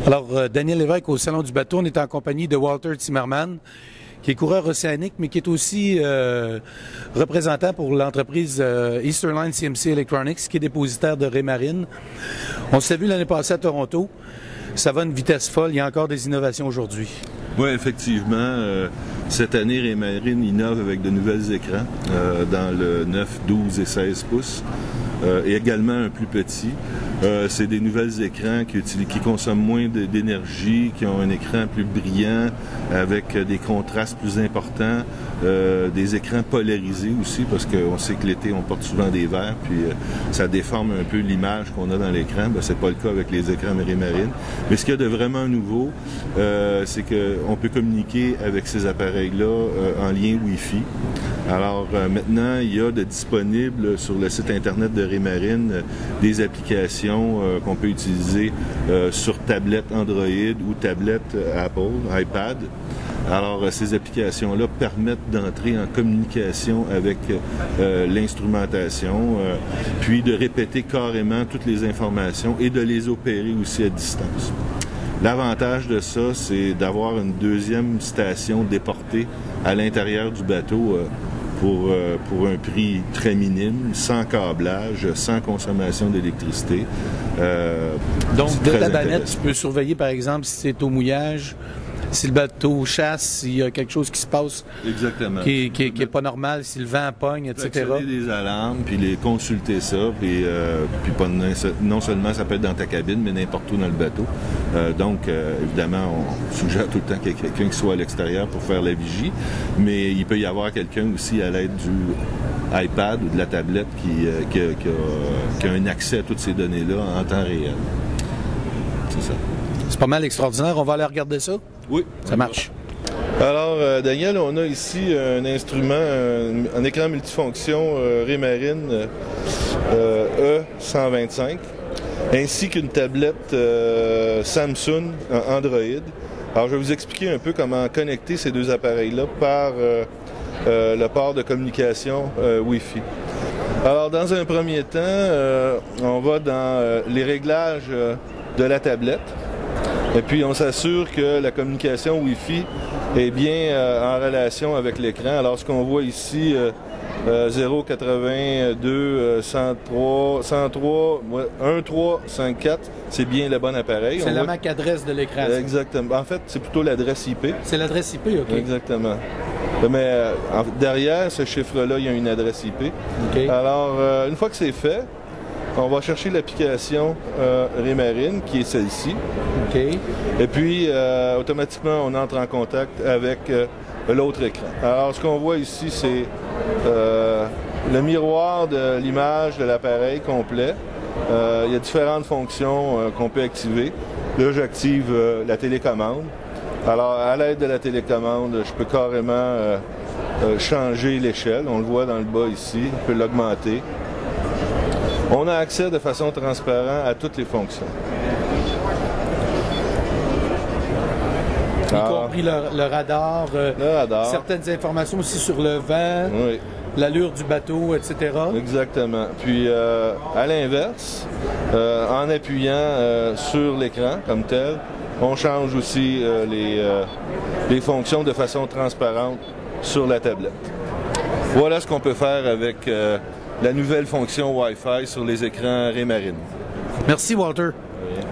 Alors, Daniel Lévesque, au Salon du bateau, on est en compagnie de Walter Zimmerman, qui est coureur océanique, mais qui est aussi représentant pour l'entreprise Easterline CMC Electronics, qui est dépositaire de Raymarine. On s'est vu l'année passée à Toronto. Ça va à une vitesse folle. Il y a encore des innovations aujourd'hui. Oui, effectivement. Cette année, Raymarine innove avec de nouveaux écrans dans le 9, 12 et 16 pouces. Et également un plus petit. C'est des nouveaux écrans qui consomment moins d'énergie, qui ont un écran plus brillant, avec des contrastes plus importants, des écrans polarisés aussi, parce qu'on sait que l'été, on porte souvent des verres, puis ça déforme un peu l'image qu'on a dans l'écran. Ben, c'est pas le cas avec les écrans Raymarine. Mais ce qu'il y a de vraiment nouveau, c'est qu'on peut communiquer avec ces appareils-là en lien Wi-Fi. Alors maintenant, il y a de disponibles sur le site internet de Raymarine des applications qu'on peut utiliser sur tablette Android ou tablette Apple, iPad. Alors ces applications-là permettent d'entrer en communication avec l'instrumentation, puis de répéter carrément toutes les informations et de les opérer aussi à distance. L'avantage de ça, c'est d'avoir une deuxième station déportée à l'intérieur du bateau pour un prix très minime, sans câblage, sans consommation d'électricité. Donc, de ta banette, tu peux surveiller, par exemple, si c'est au mouillage, si le bateau chasse, s'il y a quelque chose qui se passe qui est pas normal, si le vent pogne, etc. Actionner des alarmes, puis les consulter ça, puis non seulement ça peut être dans ta cabine, mais n'importe où dans le bateau. Donc, évidemment, on suggère tout le temps qu'il y ait quelqu'un qui soit à l'extérieur pour faire la vigie, mais il peut y avoir quelqu'un aussi à l'aide du iPad ou de la tablette qui a un accès à toutes ces données-là en temps réel. C'est ça. C'est pas mal extraordinaire. On va aller regarder ça? Oui. Ça marche. Alors, Daniel, on a ici un instrument, un écran multifonction Raymarine E125, ainsi qu'une tablette Samsung Android. Alors, je vais vous expliquer un peu comment connecter ces deux appareils-là par le port de communication Wi-Fi. Alors, dans un premier temps, on va dans les réglages de la tablette. Et puis, on s'assure que la communication Wi-Fi est bien en relation avec l'écran. Alors, ce qu'on voit ici, 082 103 1354, c'est bien le bon appareil. C'est la MAC adresse de l'écran. Exactement. En fait, c'est plutôt l'adresse IP. C'est l'adresse IP, OK. Exactement. Mais derrière ce chiffre-là, il y a une adresse IP. Okay. Alors, une fois que c'est fait, on va chercher l'application Raymarine, qui est celle-ci. Okay. Et puis, automatiquement, on entre en contact avec l'autre écran. Alors, ce qu'on voit ici, c'est le miroir de l'image de l'appareil complet. Il y a différentes fonctions qu'on peut activer. Là, j'active la télécommande. Alors, à l'aide de la télécommande, je peux carrément changer l'échelle. On le voit dans le bas ici. On peut l'augmenter. On a accès de façon transparente à toutes les fonctions. Y compris le radar, certaines informations aussi sur le vent, oui, l'allure du bateau, etc. Exactement. Puis, à l'inverse, en appuyant sur l'écran comme tel, on change aussi les fonctions de façon transparente sur la tablette. Voilà ce qu'on peut faire avec la nouvelle fonction Wi-Fi sur les écrans Raymarine. Merci, Walter. Oui.